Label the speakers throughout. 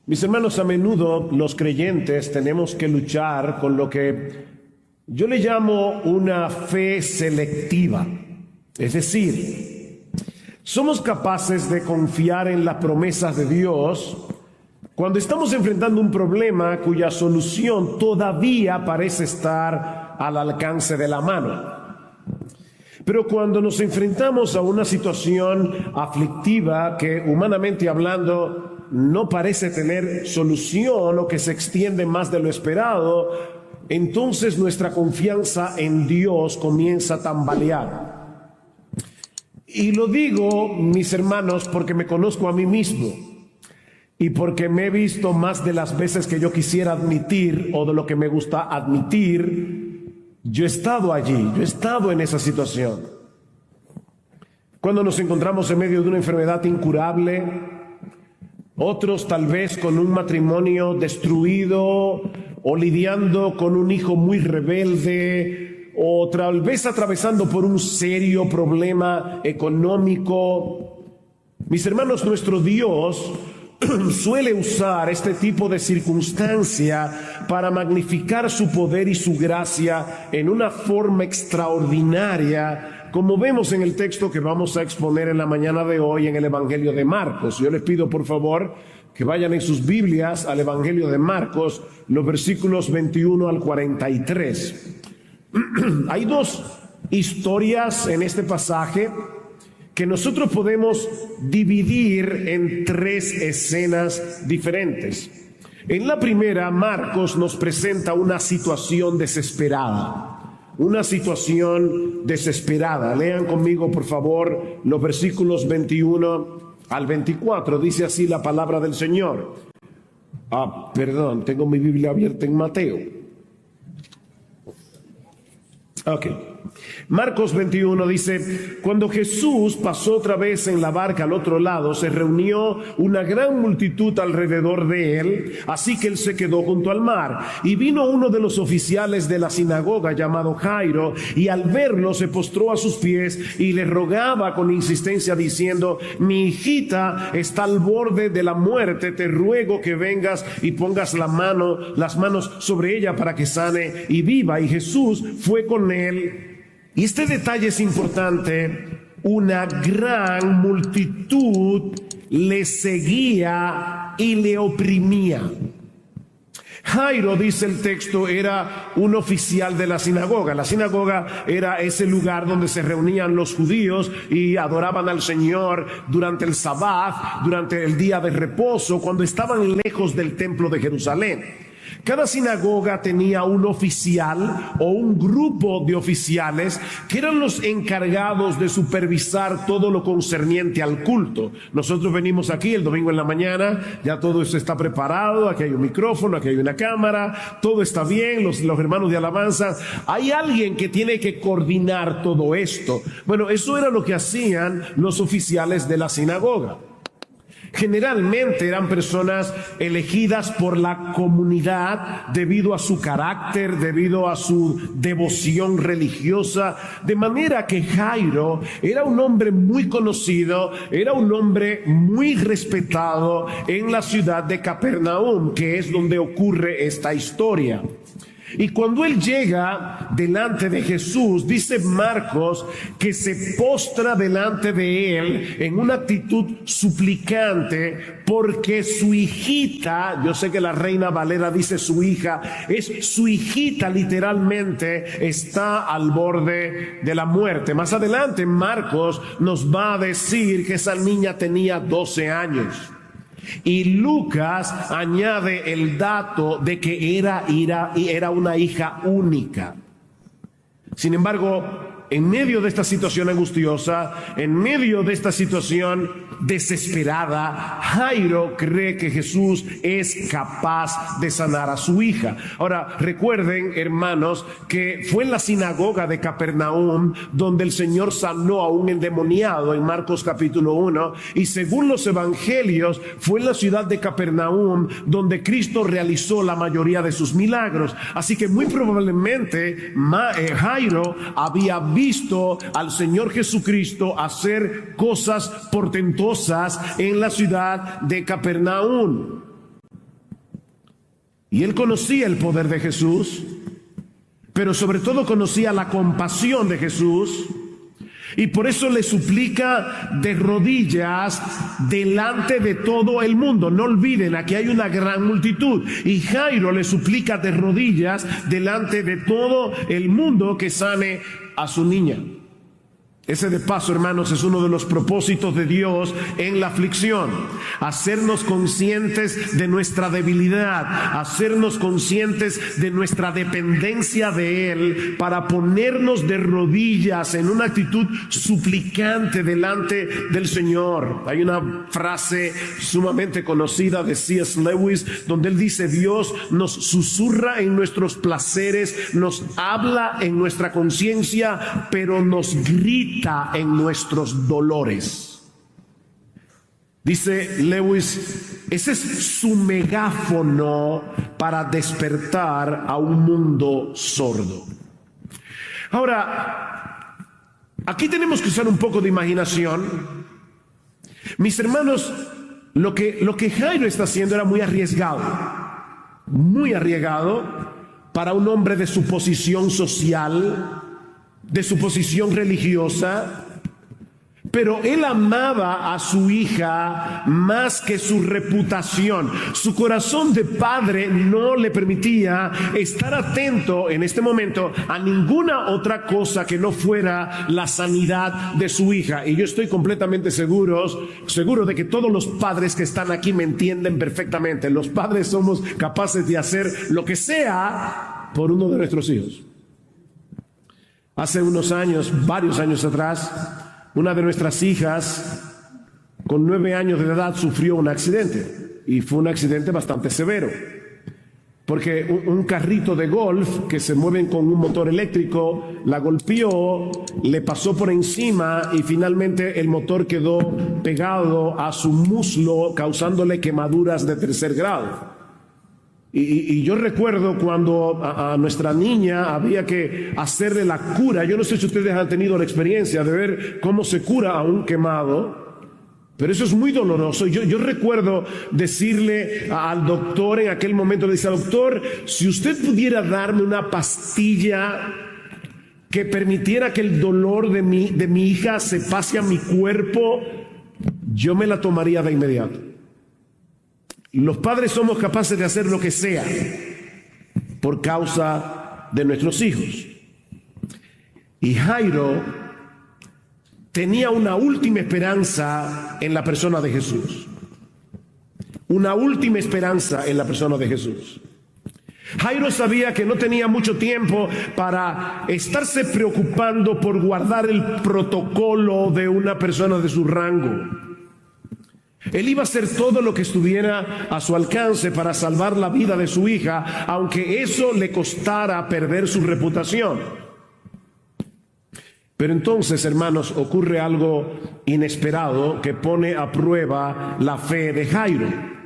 Speaker 1: Mis hermanos, a menudo los creyentes tenemos que luchar con lo que yo le llamo una fe selectiva. Es decir, somos capaces de confiar en las promesas de Dios cuando estamos enfrentando un problema cuya solución todavía parece estar al alcance de la mano. Pero cuando nos enfrentamos a una situación aflictiva que, humanamente hablando, no parece tener solución o que se extiende más de lo esperado, entonces nuestra confianza en Dios comienza a tambalear. Y lo digo, mis hermanos, porque me conozco a mí mismo y porque me he visto más de las veces que yo quisiera admitir o de lo que me gusta admitir. Yo he estado allí, yo he estado en esa situación. Cuando nos encontramos en medio de una enfermedad incurable, otros tal vez con un matrimonio destruido o lidiando con un hijo muy rebelde o tal vez atravesando por un serio problema económico. Mis hermanos, nuestro Dios suele usar este tipo de circunstancia para magnificar su poder y su gracia en una forma extraordinaria, como vemos en el texto que vamos a exponer en la mañana de hoy en el Evangelio de Marcos. Yo les pido por favor que vayan en sus Biblias al Evangelio de Marcos, los versículos 21 al 43. Hay dos historias en este pasaje que nosotros podemos dividir en tres escenas diferentes. En la primera, Marcos nos presenta una situación desesperada. Una situación desesperada. Lean conmigo, por favor, los versículos 21 al 24. Dice así la palabra del Señor. Perdón, tengo mi Biblia abierta en Mateo. Ok. Marcos 21 dice: cuando Jesús pasó otra vez en la barca al otro lado, se reunió una gran multitud alrededor de él, así que él se quedó junto al mar. Y vino uno de los oficiales de la sinagoga llamado Jairo, y al verlo se postró a sus pies y le rogaba con insistencia diciendo: mi hijita está al borde de la muerte, te ruego que vengas y pongas las manos sobre ella para que sane y viva. Y Jesús fue con él. Y este detalle es importante. Una gran multitud le seguía y le oprimía. Jairo, dice el texto, era un oficial de la sinagoga. La sinagoga era ese lugar donde se reunían los judíos y adoraban al Señor durante el Sabbat, durante el día de reposo, cuando estaban lejos del templo de Jerusalén. Cada sinagoga tenía un oficial o un grupo de oficiales que eran los encargados de supervisar todo lo concerniente al culto. Nosotros venimos aquí el domingo en la mañana, ya todo eso está preparado, aquí hay un micrófono, aquí hay una cámara, todo está bien, los hermanos de alabanza. Hay alguien que tiene que coordinar todo esto. Bueno, eso era lo que hacían los oficiales de la sinagoga. Generalmente eran personas elegidas por la comunidad debido a su carácter, debido a su devoción religiosa, de manera que Jairo era un hombre muy conocido, era un hombre muy respetado en la ciudad de Capernaum, que es donde ocurre esta historia. Y cuando él llega delante de Jesús, dice Marcos que se postra delante de él en una actitud suplicante, porque su hijita, yo sé que la Reina Valera dice su hija, es su hijita literalmente, está al borde de la muerte. Más adelante Marcos nos va a decir que esa niña tenía 12 años. Y Lucas añade el dato de que era una hija única. Sin embargo, en medio de esta situación angustiosa, en medio de esta situación desesperada, Jairo cree que Jesús es capaz de sanar a su hija. Ahora, recuerden, hermanos, que fue en la sinagoga de Capernaum donde el Señor sanó a un endemoniado en Marcos capítulo 1, y según los evangelios, fue en la ciudad de Capernaum donde Cristo realizó la mayoría de sus milagros. Así que muy probablemente Jairo había visto al Señor Jesucristo hacer cosas portentosas en la ciudad de Capernaum. Y él conocía el poder de Jesús, pero sobre todo conocía la compasión de Jesús, y por eso le suplica de rodillas delante de todo el mundo. No olviden, aquí hay una gran multitud, y Jairo le suplica de rodillas delante de todo el mundo que sane a su niña. Ese, de paso, hermanos, es uno de los propósitos de Dios en la aflicción: hacernos conscientes de nuestra debilidad, hacernos conscientes de nuestra dependencia de Él, para ponernos de rodillas en una actitud suplicante delante del Señor. Hay una frase sumamente conocida de C.S. Lewis, donde él dice: Dios nos susurra en nuestros placeres, nos habla en nuestra conciencia, pero nos grita en nuestros dolores. Dice Lewis, ese es su megáfono para despertar a un mundo sordo. Ahora, aquí tenemos que usar un poco de imaginación. Mis hermanos, lo que Jairo está haciendo era muy arriesgado para un hombre de su posición social, de su posición religiosa, pero él amaba a su hija más que su reputación. Su corazón de padre no le permitía estar atento en este momento a ninguna otra cosa que no fuera la sanidad de su hija. Y yo estoy completamente seguro de que todos los padres que están aquí me entienden perfectamente. Los padres somos capaces de hacer lo que sea por uno de nuestros hijos. Hace unos años, varios años atrás, una de nuestras hijas, con 9 años de edad, sufrió un accidente. Y fue un accidente bastante severo, porque un carrito de golf que se mueven con un motor eléctrico la golpeó, le pasó por encima y finalmente el motor quedó pegado a su muslo, causándole quemaduras de 3er grado. Y yo recuerdo cuando a nuestra niña había que hacerle la cura. Yo no sé si ustedes han tenido la experiencia de ver cómo se cura a un quemado, pero eso es muy doloroso. Yo recuerdo decirle al doctor en aquel momento, le decía: doctor, si usted pudiera darme una pastilla que permitiera que el dolor de mi hija se pase a mi cuerpo, yo me la tomaría de inmediato. Los padres somos capaces de hacer lo que sea por causa de nuestros hijos. Y Jairo tenía una última esperanza en la persona de Jesús. Una última esperanza en la persona de Jesús. Jairo sabía que no tenía mucho tiempo para estarse preocupando por guardar el protocolo de una persona de su rango. Él iba a hacer todo lo que estuviera a su alcance para salvar la vida de su hija, aunque eso le costara perder su reputación. Pero entonces, hermanos, ocurre algo inesperado que pone a prueba la fe de Jairo.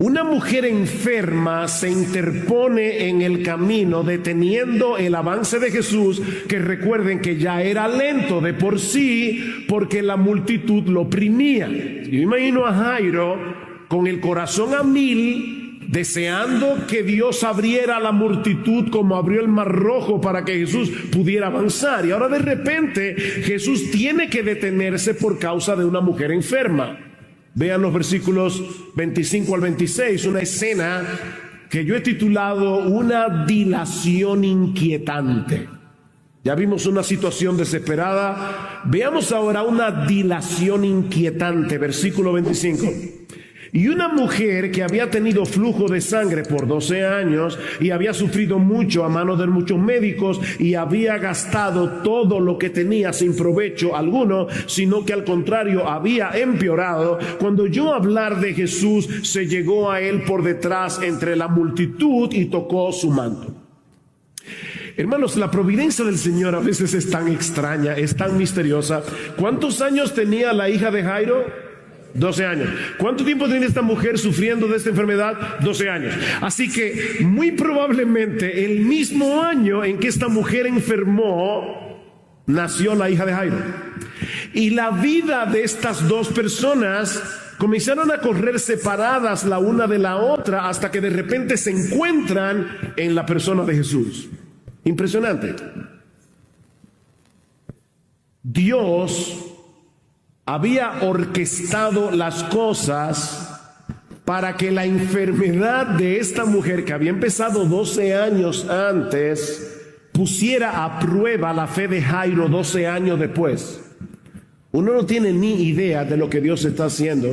Speaker 1: Una mujer enferma se interpone en el camino, deteniendo el avance de Jesús, que recuerden que ya era lento de por sí, porque la multitud lo oprimía. Yo imagino a Jairo con el corazón a 1000, deseando que Dios abriera la multitud como abrió el Mar Rojo para que Jesús pudiera avanzar. Y ahora de repente Jesús tiene que detenerse por causa de una mujer enferma. Vean los versículos 25 al 26, una escena que yo he titulado Una dilación inquietante. Ya vimos una situación desesperada, veamos ahora una dilación inquietante, versículo 25. Y una mujer que había tenido flujo de sangre por 12 años y había sufrido mucho a manos de muchos médicos y había gastado todo lo que tenía sin provecho alguno, sino que al contrario había empeorado, cuando oyó hablar de Jesús, se llegó a él por detrás entre la multitud y tocó su manto. Hermanos, la providencia del Señor a veces es tan extraña, es tan misteriosa. ¿Cuántos años tenía la hija de Jairo? 12 años. ¿Cuánto tiempo tenía esta mujer sufriendo de esta enfermedad? 12 años. Así que muy probablemente el mismo año en que esta mujer enfermó, nació la hija de Jairo. Y la vida de estas dos personas comenzaron a correr separadas la una de la otra hasta que de repente se encuentran en la persona de Jesús. Impresionante. Dios había orquestado las cosas para que la enfermedad de esta mujer, que había empezado 12 años antes, pusiera a prueba la fe de Jairo 12 años después. Uno no tiene ni idea de lo que Dios está haciendo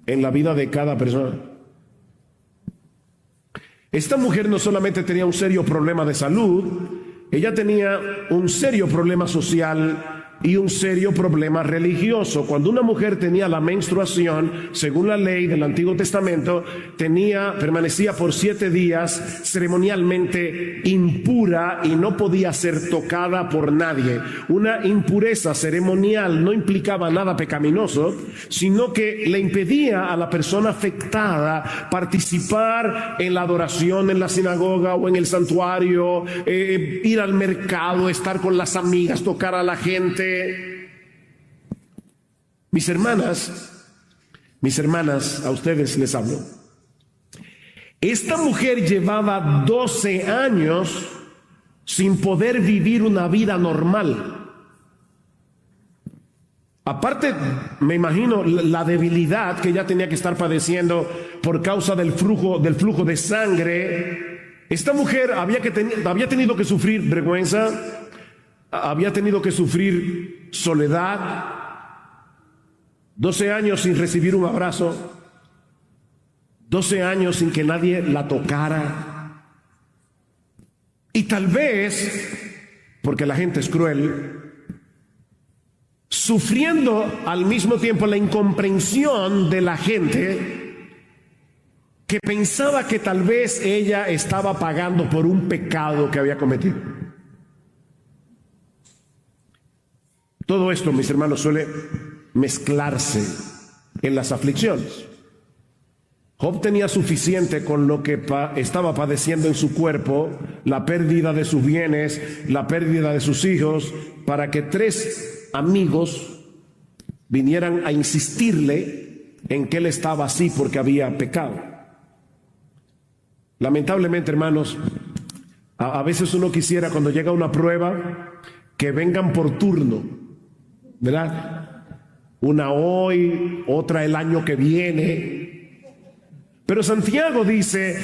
Speaker 1: en la vida de cada persona. Esta mujer no solamente tenía un serio problema de salud, ella tenía un serio problema social y un serio problema religioso. Cuando una mujer tenía la menstruación, según la ley del Antiguo Testamento, permanecía por 7 días ceremonialmente impura y no podía ser tocada por nadie. Una impureza ceremonial no implicaba nada pecaminoso, sino que le impedía a la persona afectada participar en la adoración en la sinagoga o en el santuario, ir al mercado, estar con las amigas, tocar a la gente. Mis hermanas, a ustedes les hablo. Esta mujer llevaba 12 años sin poder vivir una vida normal. Aparte, me imagino la debilidad que ella tenía que estar padeciendo por causa del flujo de sangre. Esta mujer había tenido que sufrir vergüenza, había tenido que sufrir soledad, 12 años sin recibir un abrazo, 12 años sin que nadie la tocara. Y tal vez, porque la gente es cruel, sufriendo al mismo tiempo la incomprensión de la gente que pensaba que tal vez ella estaba pagando por un pecado que había cometido. Todo esto, mis hermanos, suele mezclarse en las aflicciones. Job tenía suficiente con lo que estaba padeciendo en su cuerpo, la pérdida de sus bienes, la pérdida de sus hijos, para que 3 amigos vinieran a insistirle en que él estaba así porque había pecado. Lamentablemente, hermanos, a veces uno quisiera, cuando llega una prueba, que vengan por turno, ¿verdad? Una hoy, otra el año que viene. Pero Santiago dice: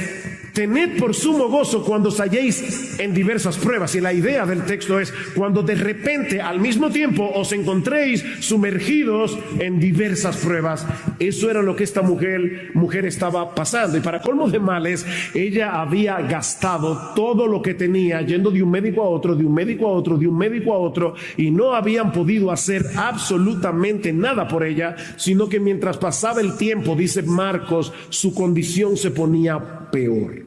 Speaker 1: tened por sumo gozo cuando os halléis en diversas pruebas. Y la idea del texto es cuando de repente al mismo tiempo os encontréis sumergidos en diversas pruebas. Eso era lo que esta mujer estaba pasando. Y para colmo de males, ella había gastado todo lo que tenía yendo de un médico a otro, de un médico a otro, de un médico a otro, y no habían podido hacer absolutamente nada por ella, sino que mientras pasaba el tiempo, dice Marcos, su condición se ponía peor.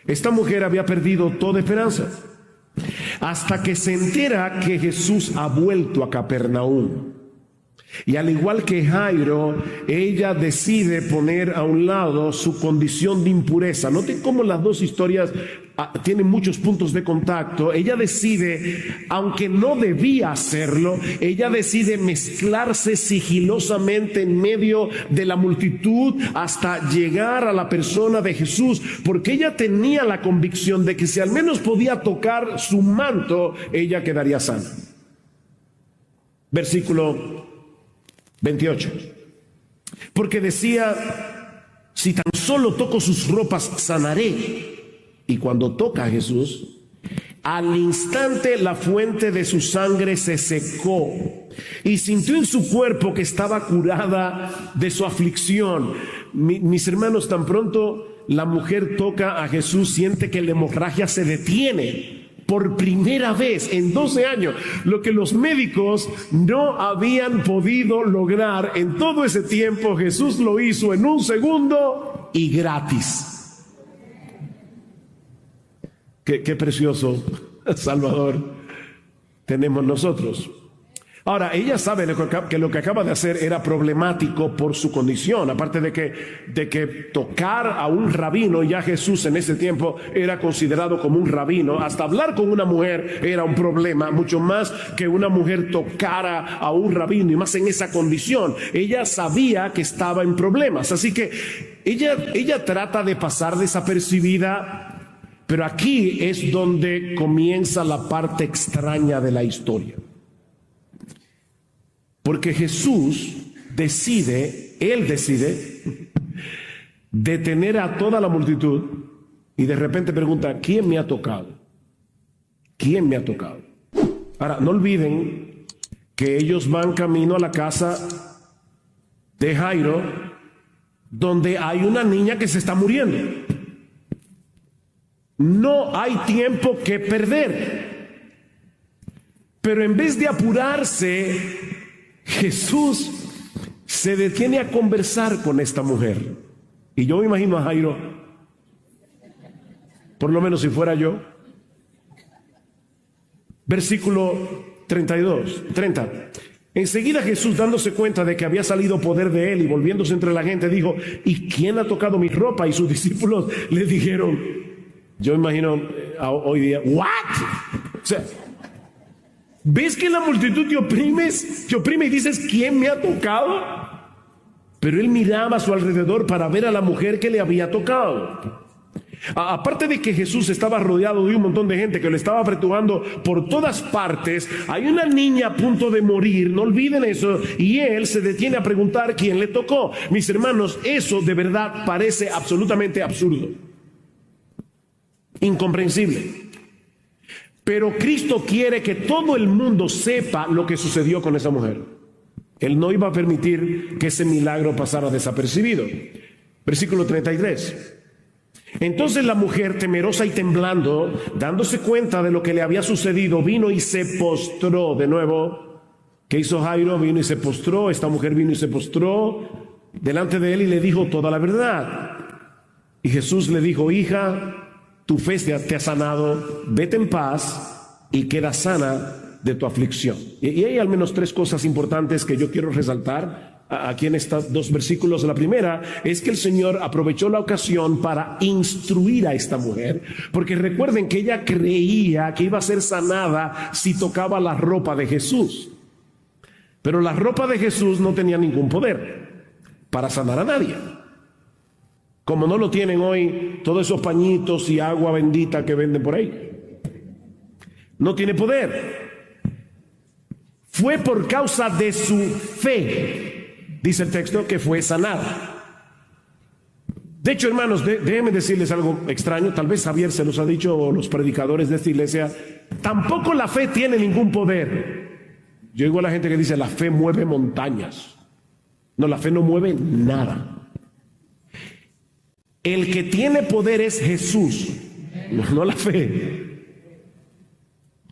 Speaker 1: Esta mujer había perdido toda esperanza hasta que se entera que Jesús ha vuelto a Capernaum. Y al igual que Jairo, ella decide poner a un lado su condición de impureza. Noten cómo las dos historias tienen muchos puntos de contacto. Ella decide, aunque no debía hacerlo, ella decide mezclarse sigilosamente en medio de la multitud hasta llegar a la persona de Jesús, porque ella tenía la convicción de que si al menos podía tocar su manto, ella quedaría sana. Versículo 28. Porque decía: si tan solo toco sus ropas, sanaré. Y cuando toca a Jesús, al instante la fuente de su sangre se secó y sintió en su cuerpo que estaba curada de su aflicción. Mis hermanos, tan pronto la mujer toca a Jesús, siente que la hemorragia se detiene. Por primera vez en 12 años, lo que los médicos no habían podido lograr en todo ese tiempo, Jesús lo hizo en 1 segundo y gratis. Qué precioso Salvador tenemos nosotros. Ahora, ella sabe que lo que acaba de hacer era problemático por su condición, aparte de que tocar a un rabino, ya Jesús en ese tiempo era considerado como un rabino. Hasta hablar con una mujer era un problema, mucho más que una mujer tocara a un rabino, y más en esa condición. Ella sabía que estaba en problemas, así que ella trata de pasar desapercibida, pero aquí es donde comienza la parte extraña de la historia. Porque Jesús decide detener a toda la multitud y de repente pregunta, ¿quién me ha tocado? ¿Quién me ha tocado? Ahora, no olviden que ellos van camino a la casa de Jairo, donde hay una niña que se está muriendo. No hay tiempo que perder. Pero en vez de apurarse, Jesús se detiene a conversar con esta mujer. Y yo me imagino a Jairo, por lo menos si fuera yo. Versículo 30. Enseguida Jesús, dándose cuenta de que había salido poder de él y volviéndose entre la gente, dijo, ¿y quién ha tocado mi ropa? Y sus discípulos le dijeron, yo imagino hoy día, ¿what? O sea, ¿ves que la multitud te oprime y dices, ¿quién me ha tocado? Pero él miraba a su alrededor para ver a la mujer que le había tocado. Aparte de que Jesús estaba rodeado de un montón de gente que lo estaba apretujando por todas partes, hay una niña a punto de morir, no olviden eso, y él se detiene a preguntar quién le tocó. Mis hermanos, eso de verdad parece absolutamente absurdo, incomprensible. Pero Cristo quiere que todo el mundo sepa lo que sucedió con esa mujer. Él no iba a permitir que ese milagro pasara desapercibido. Versículo 33. Entonces la mujer, temerosa y temblando, dándose cuenta de lo que le había sucedido, vino y se postró. De nuevo, ¿qué hizo Jairo? Vino y se postró. Esta mujer vino y se postró delante de él y le dijo toda la verdad. Y Jesús le dijo, hija, tu fe te ha sanado, vete en paz y queda sana de tu aflicción. Y hay al menos tres cosas importantes que yo quiero resaltar aquí en estos dos versículos. La primera es que el Señor aprovechó la ocasión para instruir a esta mujer, porque recuerden que ella creía que iba a ser sanada si tocaba la ropa de Jesús. Pero la ropa de Jesús no tenía ningún poder para sanar a nadie, como no lo tienen hoy todos esos pañitos y agua bendita que venden por ahí. No tiene poder. Fue por causa de su fe, dice el texto, que fue sanada. De hecho, hermanos, déjenme decirles algo extraño. Tal vez Javier se los ha dicho, o los predicadores de esta iglesia. Tampoco la fe tiene ningún poder. Yo digo a la gente que dice, la fe mueve montañas. No, la fe no mueve nada. El que tiene poder es Jesús, no la fe,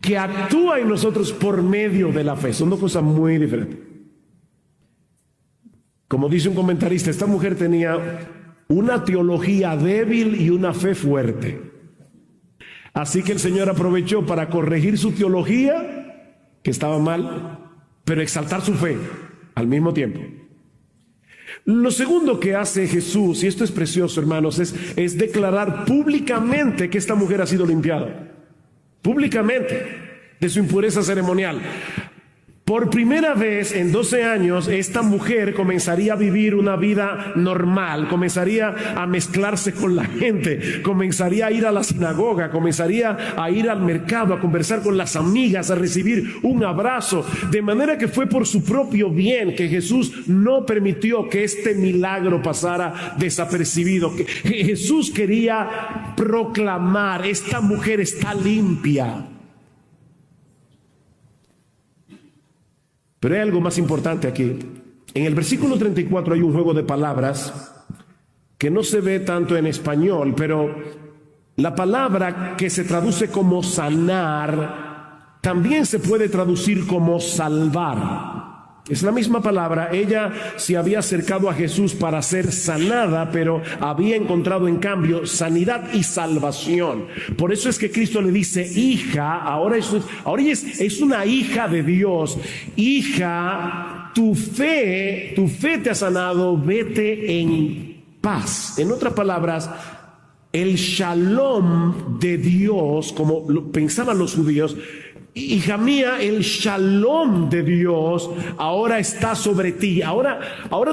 Speaker 1: que actúa en nosotros por medio de la fe. Son dos cosas muy diferentes. Como dice un comentarista, esta mujer tenía una teología débil y una fe fuerte. Así que el Señor aprovechó para corregir su teología, que estaba mal, pero exaltar su fe al mismo tiempo. Lo segundo que hace Jesús, y esto es precioso, hermanos, es declarar públicamente que esta mujer ha sido limpiada. Públicamente de su impureza ceremonial. Por primera vez en 12 años, esta mujer comenzaría a vivir una vida normal, comenzaría a mezclarse con la gente, comenzaría a ir a la sinagoga, comenzaría a ir al mercado, a conversar con las amigas, a recibir un abrazo. De manera que fue por su propio bien que Jesús no permitió que este milagro pasara desapercibido. Jesús quería proclamar, esta mujer está limpia. Pero hay algo más importante aquí. En el versículo 34 hay un juego de palabras que no se ve tanto en español, pero la palabra que se traduce como sanar también se puede traducir como salvar. Es la misma palabra. Ella se había acercado a Jesús para ser sanada, pero había encontrado en cambio sanidad y salvación. Por eso es que Cristo le dice, hija, ahora ella es una hija de Dios. Hija, tu fe te ha sanado, vete en paz. En otras palabras, el shalom de Dios, como lo pensaban los judíos, hija mía, el shalom de Dios ahora está sobre ti. Ahora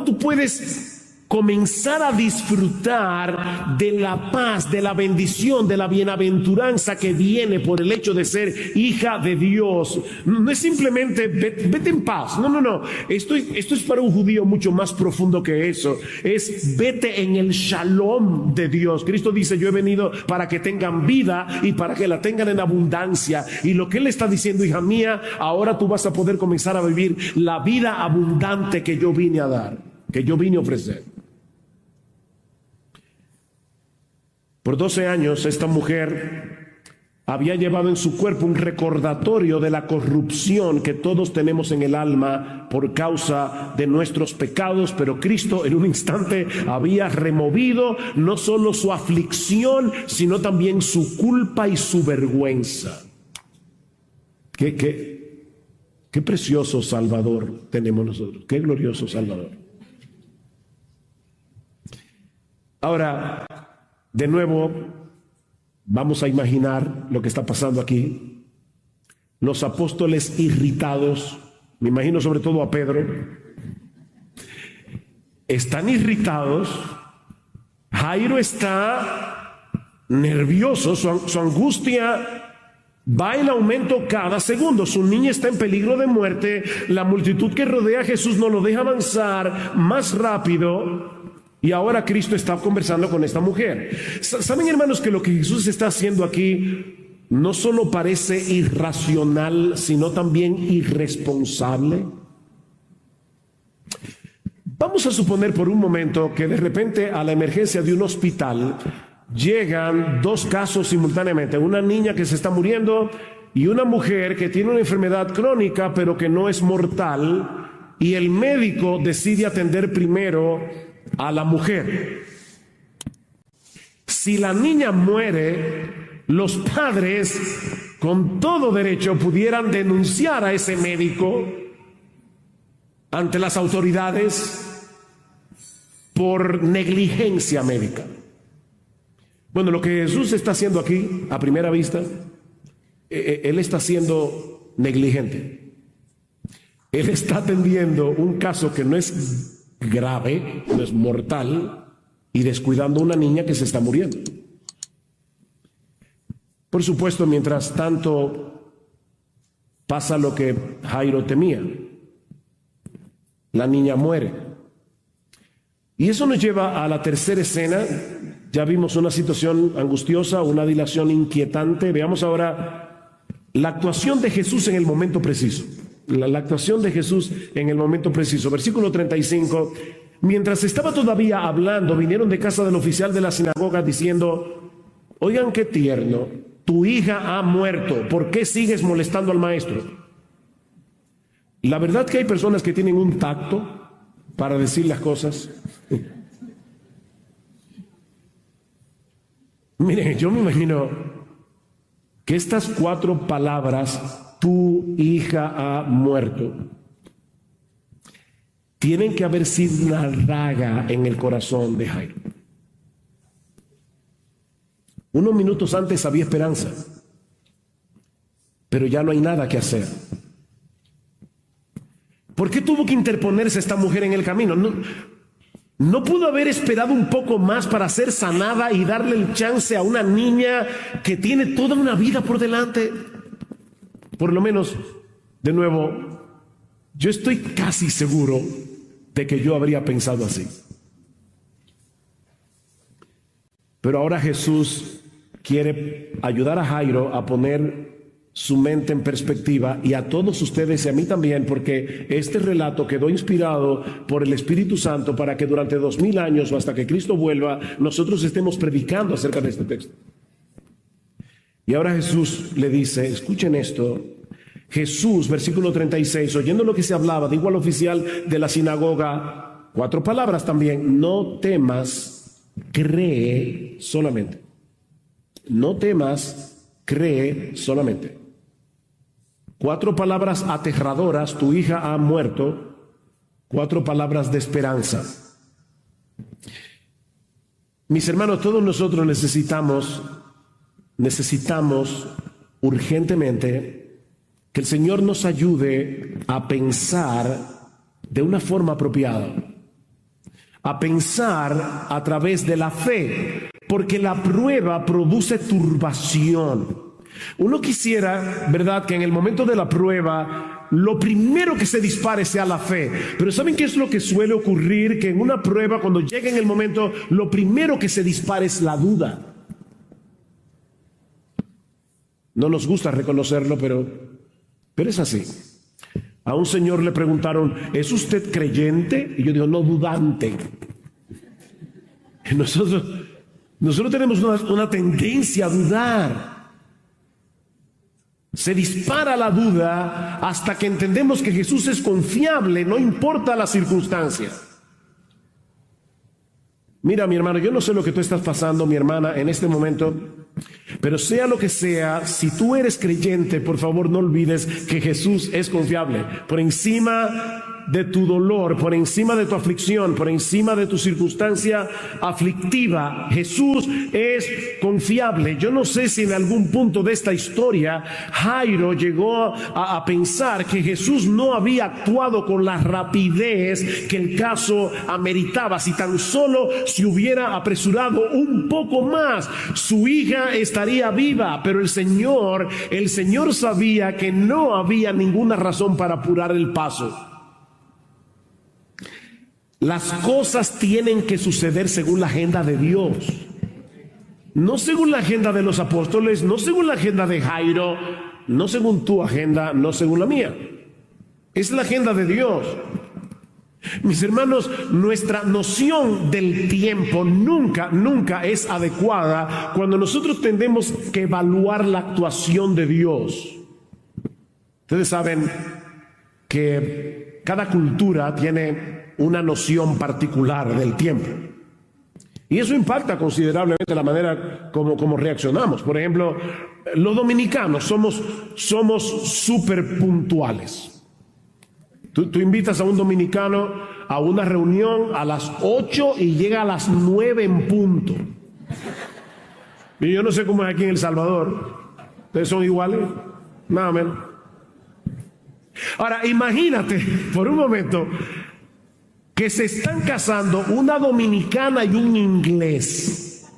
Speaker 1: tú puedes comenzar a disfrutar de la paz, de la bendición, de la bienaventuranza que viene por el hecho de ser hija de Dios. No es simplemente vete en paz. No. Esto es para un judío mucho más profundo que eso. Es vete en el shalom de Dios. Cristo dice, yo he venido para que tengan vida y para que la tengan en abundancia. Y lo que Él está diciendo, hija mía, ahora tú vas a poder comenzar a vivir la vida abundante que yo vine a dar, que yo vine a ofrecer. Por 12 años esta mujer había llevado en su cuerpo un recordatorio de la corrupción que todos tenemos en el alma por causa de nuestros pecados, pero Cristo en un instante había removido no solo su aflicción, sino también su culpa y su vergüenza. Qué precioso Salvador tenemos nosotros, qué glorioso Salvador. Ahora, de nuevo, vamos a imaginar lo que está pasando aquí. Los apóstoles irritados, me imagino sobre todo a Pedro, están irritados. Jairo está nervioso, su angustia va en aumento cada segundo. Su niña está en peligro de muerte. La multitud que rodea a Jesús no lo deja avanzar más rápido. Y ahora Cristo está conversando con esta mujer. ¿Saben, hermanos, que lo que Jesús está haciendo aquí no solo parece irracional, sino también irresponsable? Vamos a suponer por un momento que de repente a la emergencia de un hospital llegan dos casos simultáneamente. Una niña que se está muriendo y una mujer que tiene una enfermedad crónica pero que no es mortal, y el médico decide atender primero a la mujer. Si la niña muere, los padres con todo derecho pudieran denunciar a ese médico ante las autoridades por negligencia médica. Bueno, lo que Jesús está haciendo aquí, a primera vista, Él está siendo negligente. Él está atendiendo un caso que no es grave, no es mortal, y descuidando a una niña que se está muriendo. Por supuesto, mientras tanto pasa lo que Jairo temía. La niña muere. Y eso nos lleva a la tercera escena. Ya vimos una situación angustiosa, una dilación inquietante. Veamos ahora la actuación de Jesús en el momento preciso. La actuación de Jesús en el momento preciso. Versículo 35. Mientras estaba todavía hablando, vinieron de casa del oficial de la sinagoga diciendo, oigan qué tierno, tu hija ha muerto, ¿por qué sigues molestando al maestro? La verdad que hay personas que tienen un tacto para decir las cosas. Miren, yo me imagino que estas 4 palabras, tu hija ha muerto, tienen que haber sido una daga en el corazón de Jairo. Unos minutos antes había esperanza, pero ya no hay nada que hacer. ¿Por qué tuvo que interponerse esta mujer en el camino? ¿No pudo haber esperado un poco más para ser sanada y darle el chance a una niña que tiene toda una vida por delante? Por lo menos, de nuevo, yo estoy casi seguro de que yo habría pensado así. Pero ahora Jesús quiere ayudar a Jairo a poner su mente en perspectiva, y a todos ustedes y a mí también, porque este relato quedó inspirado por el Espíritu Santo para que durante 2000 años o hasta que Cristo vuelva, nosotros estemos predicando acerca de este texto. Y ahora Jesús le dice, escuchen esto, Jesús, versículo 36, oyendo lo que se hablaba, dijo al oficial de la sinagoga, 4 palabras también: no temas, cree solamente. No temas, cree solamente. 4 palabras aterradoras: tu hija ha muerto. 4 palabras de esperanza. Mis hermanos, todos nosotros necesitamos urgentemente que el Señor nos ayude a pensar de una forma apropiada, a pensar a través de la fe, porque la prueba produce turbación. Uno quisiera, ¿verdad?, que en el momento de la prueba lo primero que se dispare sea la fe. Pero ¿saben qué es lo que suele ocurrir? Que en una prueba, cuando llega en el momento, lo primero que se dispara es la duda. No nos gusta reconocerlo, pero es así. A un señor le preguntaron: ¿es usted creyente? Y yo digo: no, dudante. Nosotros tenemos una tendencia a dudar. Se dispara la duda hasta que entendemos que Jesús es confiable, no importa la circunstancia. Mira, mi hermano, yo no sé lo que tú estás pasando, mi hermana, en este momento, pero sea lo que sea, si tú eres creyente, por favor no olvides que Jesús es confiable. Por encima de tu dolor, por encima de tu aflicción, por encima de tu circunstancia aflictiva, Jesús es confiable. Yo no sé si en algún punto de esta historia Jairo llegó a pensar que Jesús no había actuado con la rapidez que el caso ameritaba. Si tan solo se hubiera apresurado un poco más, su hija estaría viva. Pero el Señor sabía que no había ninguna razón para apurar el paso. Las cosas tienen que suceder según la agenda de Dios, no según la agenda de los apóstoles, no según la agenda de Jairo, no según tu agenda, no según la mía. Es la agenda de Dios. Mis hermanos, nuestra noción del tiempo nunca es adecuada cuando nosotros tendemos que evaluar la actuación de Dios. Ustedes saben que cada cultura tiene una noción particular del tiempo, y eso impacta considerablemente la manera como reaccionamos. Por ejemplo, los dominicanos somos súper puntuales. Tú invitas a un dominicano a una reunión a las 8 y llega a las 9 en punto. Y yo no sé cómo es aquí en El Salvador. ¿Ustedes son iguales? Más o menos. Ahora, imagínate por un momento que se están casando una dominicana y un inglés.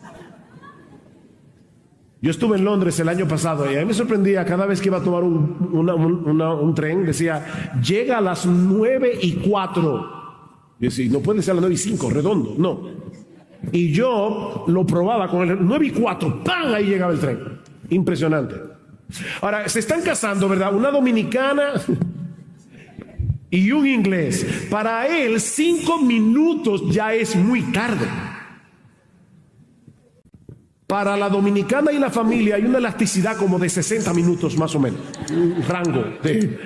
Speaker 1: Yo estuve en Londres el año pasado y a mí me sorprendía cada vez que iba a tomar un tren, decía: llega a las 9:04. Yo decía: no puede ser a las 9:05, redondo, no. Y yo lo probaba con el 9:04, ¡pam! Ahí llegaba el tren. Impresionante. Ahora, se están casando, ¿verdad? Una dominicana y un inglés. Para él 5 minutos ya es muy tarde. Para la dominicana y la familia hay una elasticidad como de 60 minutos más o menos, un rango de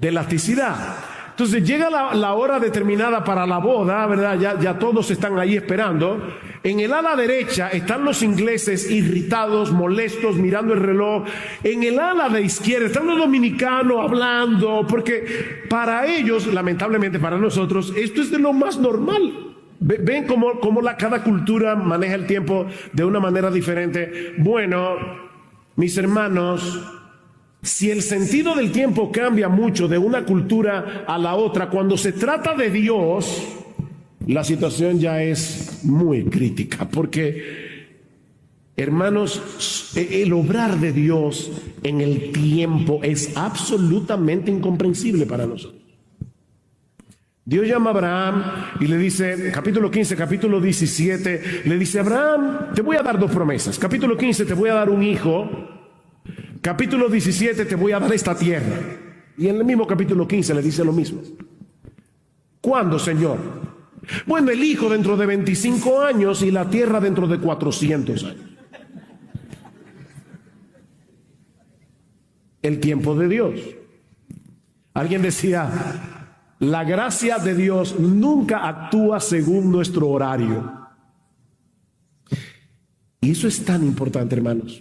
Speaker 1: elasticidad. Entonces llega la hora determinada para la boda, ¿verdad? Ya todos están ahí esperando. En el ala derecha están los ingleses irritados, molestos, mirando el reloj. En el ala de izquierda están los dominicanos hablando, porque para ellos, lamentablemente para nosotros, esto es de lo más normal. ¿Ven cómo cada cultura maneja el tiempo de una manera diferente? Bueno, mis hermanos, si el sentido del tiempo cambia mucho de una cultura a la otra, cuando se trata de Dios, la situación ya es muy crítica, porque, hermanos, el obrar de Dios en el tiempo es absolutamente incomprensible para nosotros. Dios llama a Abraham y le dice, capítulo 15, capítulo 17, le dice: Abraham, te voy a dar 2 promesas. Capítulo 15, te voy a dar un hijo. Capítulo 17, te voy a dar esta tierra. Y en el mismo capítulo 15 le dice lo mismo. ¿Cuándo, Señor? Bueno, el hijo dentro de 25 años y la tierra dentro de 400 años. El tiempo de Dios. Alguien decía, la gracia de Dios nunca actúa según nuestro horario. Y eso es tan importante, hermanos.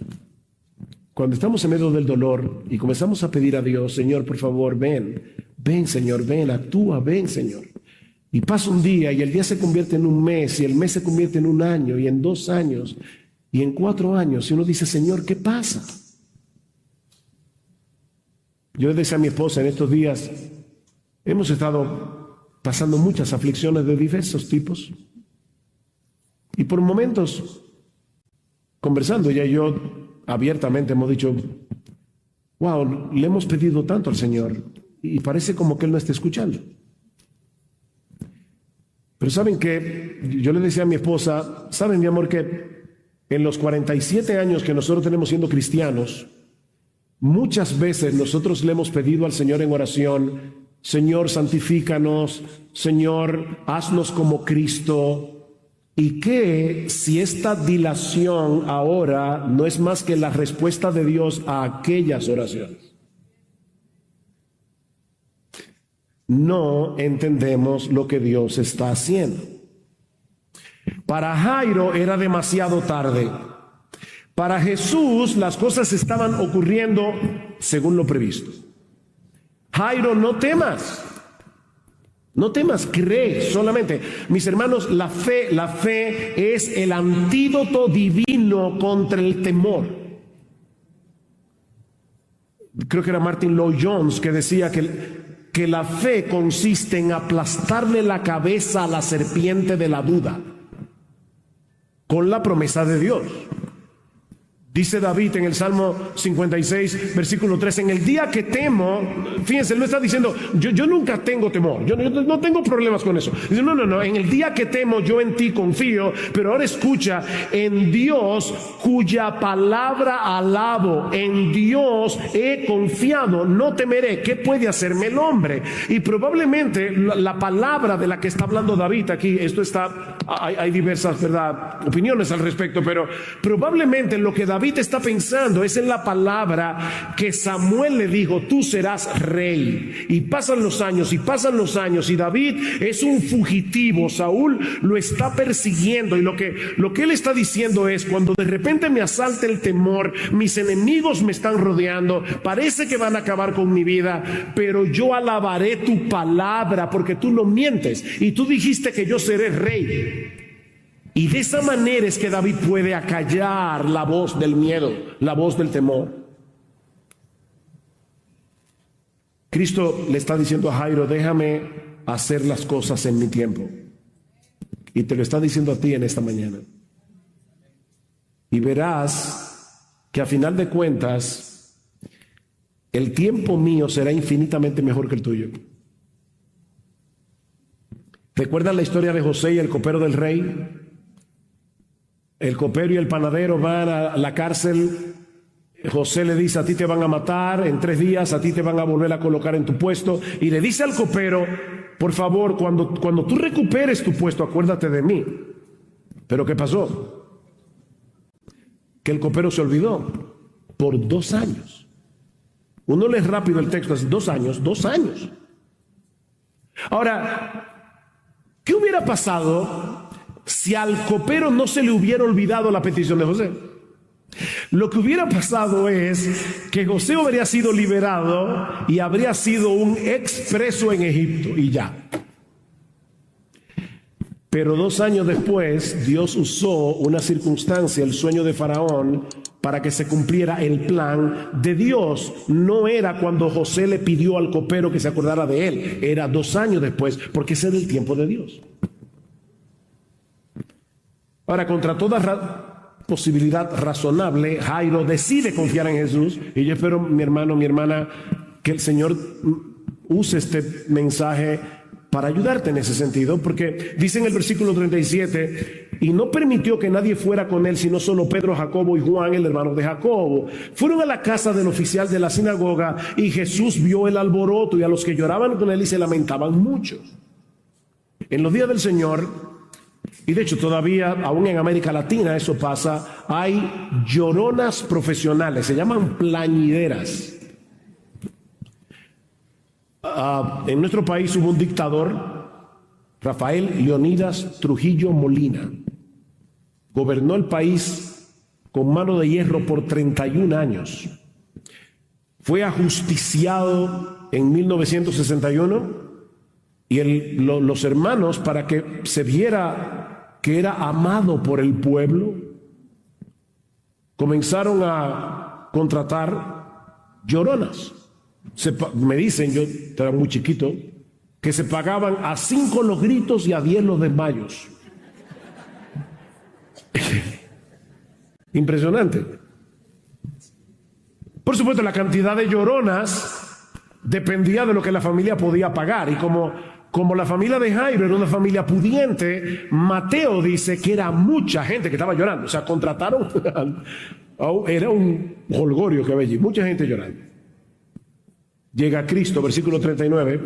Speaker 1: Cuando estamos en medio del dolor y comenzamos a pedir a Dios, Señor, por favor, ven, Señor, ven, actúa, ven, Señor. Y pasa un día y el día se convierte en un mes y el mes se convierte en un año y en 2 años y en 4 años. Y uno dice, Señor, ¿qué pasa? Yo le decía a mi esposa en estos días, hemos estado pasando muchas aflicciones de diversos tipos. Y por momentos, conversando ella y yo, abiertamente hemos dicho, wow, le hemos pedido tanto al Señor y parece como que Él no está escuchando. Pero ¿saben qué? Yo le decía a mi esposa, ¿saben, mi amor, que en los 47 años que nosotros tenemos siendo cristianos, muchas veces nosotros le hemos pedido al Señor en oración, Señor, santifícanos, Señor, haznos como Cristo? Y que si esta dilación ahora no es más que la respuesta de Dios a aquellas oraciones. No entendemos lo que Dios está haciendo. Para Jairo era demasiado tarde. Para Jesús las cosas estaban ocurriendo según lo previsto. Jairo, no temas. No temas, cree solamente. Mis hermanos, la fe es el antídoto divino contra el temor. Creo que era Martin Lloyd Jones que decía que la fe consiste en aplastarle la cabeza a la serpiente de la duda con la promesa de Dios. Dice David en el Salmo 56, versículo 3, en el día que temo, fíjense, él no está diciendo, yo nunca tengo temor, yo no tengo problemas con eso. Dice, no, en el día que temo, yo en ti confío, pero ahora escucha, en Dios cuya palabra alabo, en Dios he confiado, no temeré. ¿Qué puede hacerme el hombre? Y probablemente la palabra de la que está hablando David aquí, hay diversas, ¿verdad?, opiniones al respecto, pero probablemente lo que David está pensando es en la palabra que Samuel le dijo, tú serás rey. Y pasan los años y David es un fugitivo. Saúl lo está persiguiendo y lo que él está diciendo es, cuando de repente me asalte el temor, mis enemigos me están rodeando, parece que van a acabar con mi vida, pero yo alabaré tu palabra porque tú no mientes y tú dijiste que yo seré rey. Y de esa manera es que David puede acallar la voz del miedo, la voz del temor. Cristo le está diciendo a Jairo, déjame hacer las cosas en mi tiempo. Y te lo está diciendo a ti en esta mañana. Y verás que a final de cuentas, el tiempo mío será infinitamente mejor que el tuyo. ¿Recuerdan la historia de José y el copero del rey? El copero y el panadero van a la cárcel. José le dice, a ti te van a matar en 3 días, a ti te van a volver a colocar en tu puesto. Y le dice al copero, por favor, cuando tú recuperes tu puesto, acuérdate de mí. Pero ¿qué pasó? Que el copero se olvidó por 2 años. Uno lee rápido el texto, es 2 años, 2 años. Ahora, ¿qué hubiera pasado si al copero no se le hubiera olvidado la petición de José? Lo que hubiera pasado es que José habría sido liberado y habría sido un expreso en Egipto y ya. Pero 2 años después, Dios usó una circunstancia, el sueño de Faraón, para que se cumpliera el plan de Dios. No era cuando José le pidió al copero que se acordara de él, era 2 años después, porque ese era el tiempo de Dios. Ahora, contra toda posibilidad razonable, Jairo decide confiar en Jesús. Y yo espero, mi hermano, mi hermana, que el Señor use este mensaje para ayudarte en ese sentido, porque dice en el versículo 37, y no permitió que nadie fuera con él, sino solo Pedro, Jacobo y Juan, el hermano de Jacobo. Fueron a la casa del oficial de la sinagoga y Jesús vio el alboroto y a los que lloraban con él y se lamentaban muchos. En los días del Señor, y de hecho todavía, aún en América Latina eso pasa, hay lloronas profesionales, se llaman plañideras. En nuestro país hubo un dictador, Rafael Leonidas Trujillo Molina. Gobernó el país con mano de hierro por 31 años. Fue ajusticiado en 1961 y los hermanos, para que se viera que era amado por el pueblo, comenzaron a contratar lloronas. Me dicen, yo era muy chiquito, que se pagaban a 5 los gritos y a 10 los desmayos. Impresionante. Por supuesto, la cantidad de lloronas dependía de lo que la familia podía pagar. Y como la familia de Jairo era una familia pudiente, Mateo dice que era mucha gente que estaba llorando. O sea, contrataron, era un jolgorio que había allí, mucha gente llorando. Llega Cristo, versículo 39,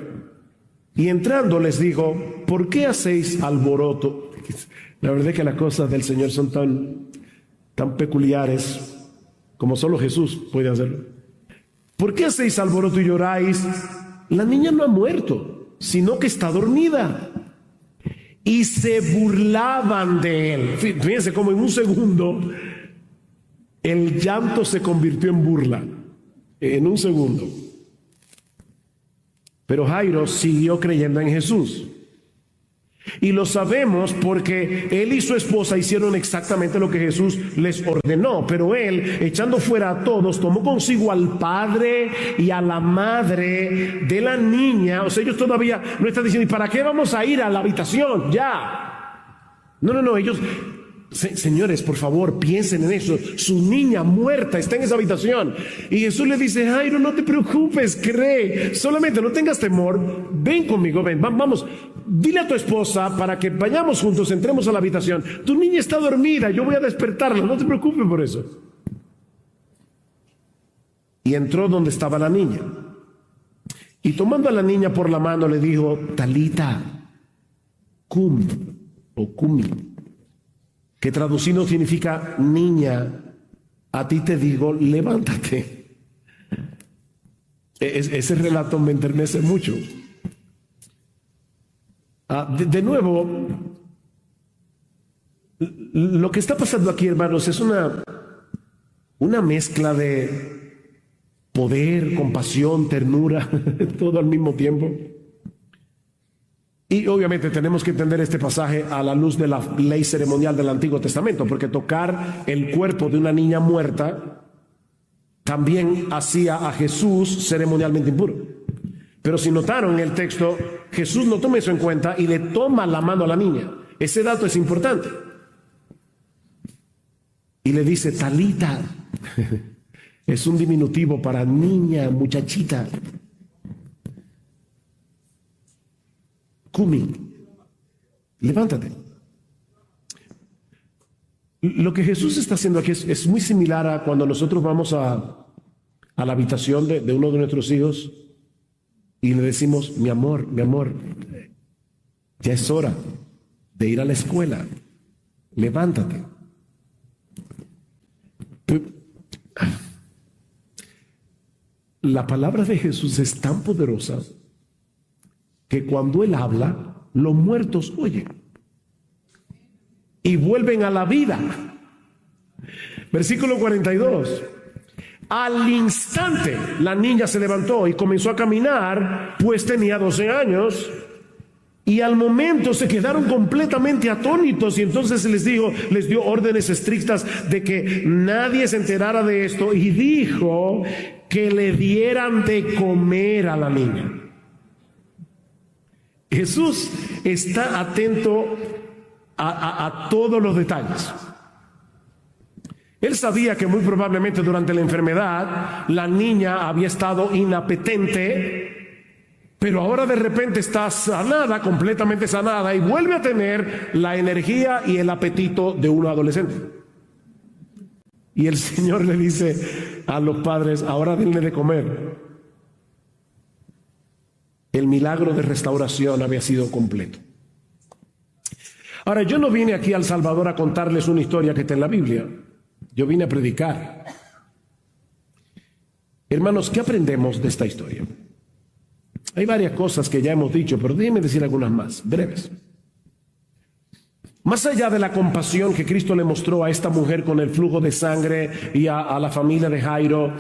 Speaker 1: y entrando les dijo: ¿por qué hacéis alboroto? La verdad es que las cosas del Señor son tan peculiares como solo Jesús puede hacerlo. ¿Por qué hacéis alboroto y lloráis? La niña no ha muerto, sino que está dormida. Y se burlaban de él. Fíjense cómo en un segundo el llanto se convirtió en burla. En un segundo. Pero Jairo siguió creyendo en Jesús. Y lo sabemos porque él y su esposa hicieron exactamente lo que Jesús les ordenó. Pero él, echando fuera a todos, tomó consigo al padre y a la madre de la niña. O sea, ellos todavía no están diciendo: ¿y para qué vamos a ir a la habitación? Ya. No, ellos... Señores, por favor, piensen en eso. Su niña muerta está en esa habitación. Y Jesús le dice: Jairo, no te preocupes, cree. Solamente no tengas temor. Ven conmigo, ven, vamos. Dile a tu esposa para que vayamos juntos, entremos a la habitación. Tu niña está dormida, yo voy a despertarla. No te preocupes por eso. Y entró donde estaba la niña. Y tomando a la niña por la mano le dijo: Talita, cum o cumi, que traducido significa: niña, a ti te digo, levántate. Ese relato me enternece mucho. De nuevo, lo que está pasando aquí, hermanos, es una mezcla de poder, compasión, ternura, todo al mismo tiempo. Y obviamente tenemos que entender este pasaje a la luz de la ley ceremonial del Antiguo Testamento, porque tocar el cuerpo de una niña muerta también hacía a Jesús ceremonialmente impuro. Pero si notaron en el texto, Jesús no toma eso en cuenta y le toma la mano a la niña. Ese dato es importante. Y le dice: Talita. Es un diminutivo para niña, muchachita. Cumi, levántate. Lo que Jesús está haciendo aquí es muy similar a cuando nosotros vamos a la habitación de uno de nuestros hijos y le decimos: mi amor, ya es hora de ir a la escuela, levántate. La palabra de Jesús es tan poderosa que cuando Él habla, los muertos oyen y vuelven a la vida. Versículo 42. Al instante la niña se levantó y comenzó a caminar, pues tenía 12 años. Y al momento se quedaron completamente atónitos, y entonces les dio órdenes estrictas de que nadie se enterara de esto, y dijo que le dieran de comer a la niña. Jesús está atento a todos los detalles. Él sabía que muy probablemente durante la enfermedad la niña había estado inapetente, pero ahora de repente está sanada, completamente sanada, y vuelve a tener la energía y el apetito de un adolescente. Y el Señor le dice a los padres: ahora denle de comer. El milagro de restauración había sido completo. Ahora, yo no vine aquí a El Salvador a contarles una historia que está en la Biblia. Yo vine a predicar. Hermanos, ¿qué aprendemos de esta historia? Hay varias cosas que ya hemos dicho, pero déjenme decir algunas más, breves. Más allá de la compasión que Cristo le mostró a esta mujer con el flujo de sangre y a la familia de Jairo,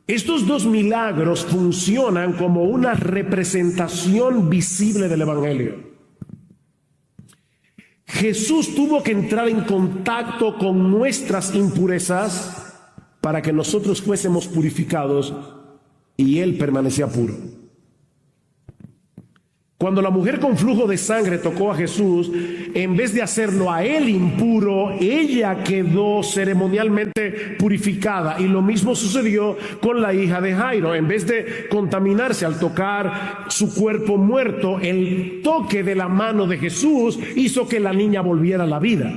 Speaker 1: estos dos milagros funcionan como una representación visible del Evangelio. Jesús tuvo que entrar en contacto con nuestras impurezas para que nosotros fuésemos purificados, y Él permanecía puro. Cuando la mujer con flujo de sangre tocó a Jesús, en vez de hacerlo a él impuro, ella quedó ceremonialmente purificada. Y lo mismo sucedió con la hija de Jairo. En vez de contaminarse al tocar su cuerpo muerto, el toque de la mano de Jesús hizo que la niña volviera a la vida.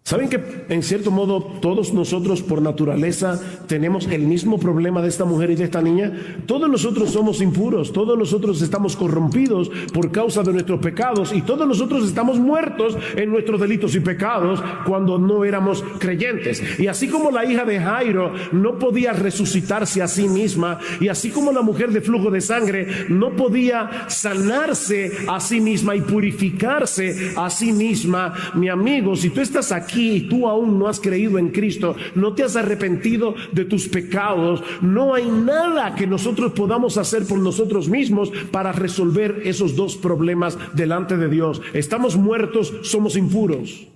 Speaker 1: ¿Saben que en cierto modo todos nosotros por naturaleza tenemos el mismo problema de esta mujer y de esta niña? Todos nosotros somos impuros, todos nosotros estamos corrompidos por causa de nuestros pecados, y todos nosotros estamos muertos en nuestros delitos y pecados cuando no éramos creyentes. Y así como la hija de Jairo no podía resucitarse a sí misma, y así como la mujer de flujo de sangre no podía sanarse a sí misma y purificarse a sí misma, mi amigo, si tú estás aquí y tú aún no has creído en Cristo, no te has arrepentido de tus pecados, no hay nada que nosotros podamos hacer por nosotros mismos para resolver esos dos problemas delante de Dios. Estamos muertos, somos impuros.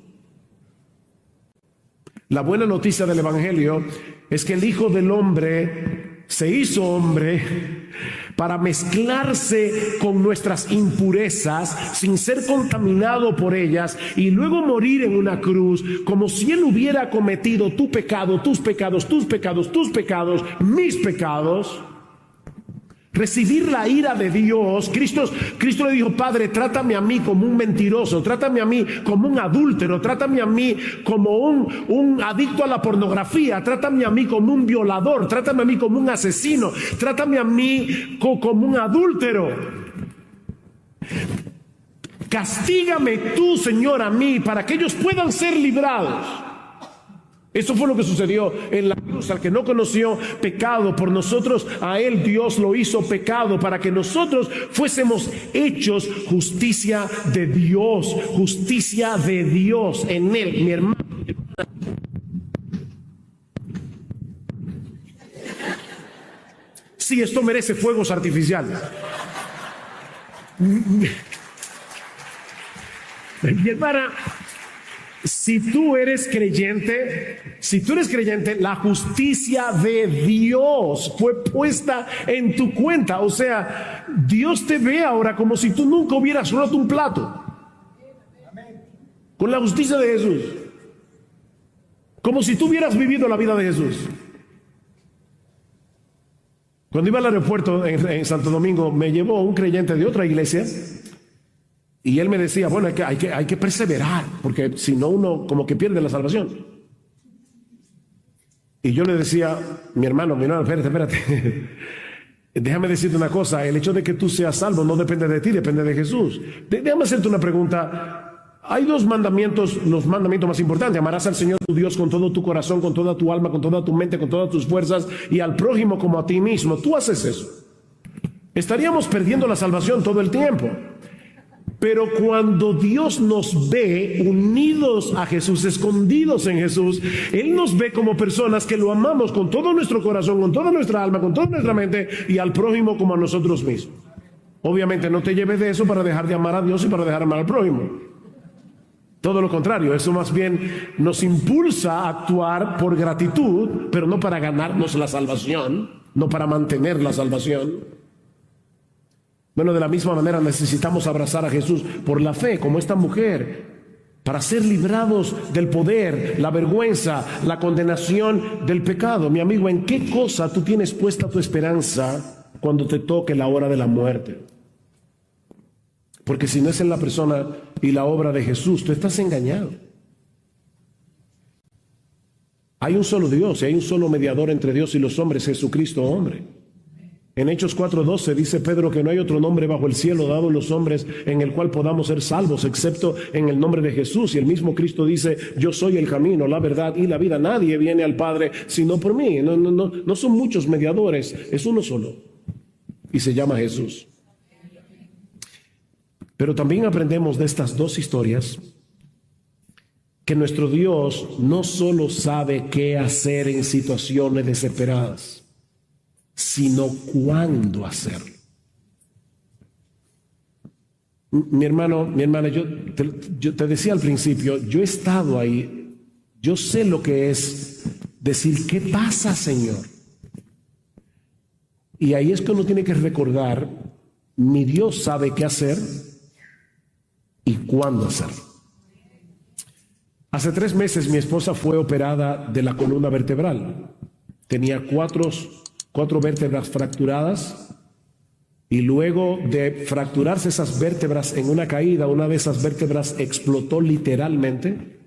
Speaker 1: La buena noticia del Evangelio es que el Hijo del Hombre se hizo hombre para mezclarse con nuestras impurezas sin ser contaminado por ellas, y luego morir en una cruz como si Él hubiera cometido tu pecado, tus pecados, tus pecados, tus pecados, mis pecados. Recibir la ira de Dios. Cristo le dijo: Padre, trátame a mí como un mentiroso, trátame a mí como un adúltero, trátame a mí como un adicto a la pornografía, trátame a mí como un violador, trátame a mí como un asesino, trátame a mí como un adúltero. Castígame tú, Señor, a mí, para que ellos puedan ser librados. Eso fue lo que sucedió en la cruz. Al que no conoció pecado, por nosotros, a él Dios lo hizo pecado para que nosotros fuésemos hechos justicia de Dios. Justicia de Dios en él, mi hermano. Sí, esto merece fuegos artificiales. Mi hermana, si tú eres creyente, la justicia de Dios fue puesta en tu cuenta. O sea, Dios te ve ahora como si tú nunca hubieras roto un plato. Con la justicia de Jesús. Como si tú hubieras vivido la vida de Jesús. Cuando iba al aeropuerto en Santo Domingo, me llevó un creyente de otra iglesia. Y él me decía: bueno, hay que perseverar, porque si no uno como que pierde la salvación. Y yo le decía: mi hermano, espérate. Déjame decirte una cosa, el hecho de que tú seas salvo no depende de ti, depende de Jesús. Déjame hacerte una pregunta. Hay dos mandamientos, los mandamientos más importantes: amarás al Señor tu Dios con todo tu corazón, con toda tu alma, con toda tu mente, con todas tus fuerzas, y al prójimo como a ti mismo. Tú haces eso, estaríamos perdiendo la salvación todo el tiempo. Pero cuando Dios nos ve unidos a Jesús, escondidos en Jesús, Él nos ve como personas que lo amamos con todo nuestro corazón, con toda nuestra alma, con toda nuestra mente, y al prójimo como a nosotros mismos. Obviamente no te lleves de eso para dejar de amar a Dios y para dejar de amar al prójimo. Todo lo contrario, eso más bien nos impulsa a actuar por gratitud, pero no para ganarnos la salvación, no para mantener la salvación. Bueno, de la misma manera necesitamos abrazar a Jesús por la fe, como esta mujer, para ser librados del poder, la vergüenza, la condenación del pecado. Mi amigo, ¿en qué cosa tú tienes puesta tu esperanza cuando te toque la hora de la muerte? Porque si no es en la persona y la obra de Jesús, tú estás engañado. Hay un solo Dios y hay un solo mediador entre Dios y los hombres, Jesucristo hombre. En Hechos 4:12 dice Pedro que no hay otro nombre bajo el cielo dado a los hombres en el cual podamos ser salvos, excepto en el nombre de Jesús. Y el mismo Cristo dice: yo soy el camino, la verdad y la vida. Nadie viene al Padre sino por mí. No son muchos mediadores, es uno solo. y se llama Jesús. Pero también aprendemos de estas dos historias que nuestro Dios no solo sabe qué hacer en situaciones desesperadas, sino cuándo hacerlo. Mi hermana, yo te decía al principio, yo he estado ahí, yo sé lo que es decir, ¿qué pasa, Señor? Y ahí es que uno tiene que recordar, mi Dios sabe qué hacer y cuándo hacerlo. Hace 3 meses mi esposa fue operada de la columna vertebral. Tenía cuatro vértebras fracturadas. Y luego de fracturarse esas vértebras en una caída, una de esas vértebras explotó literalmente.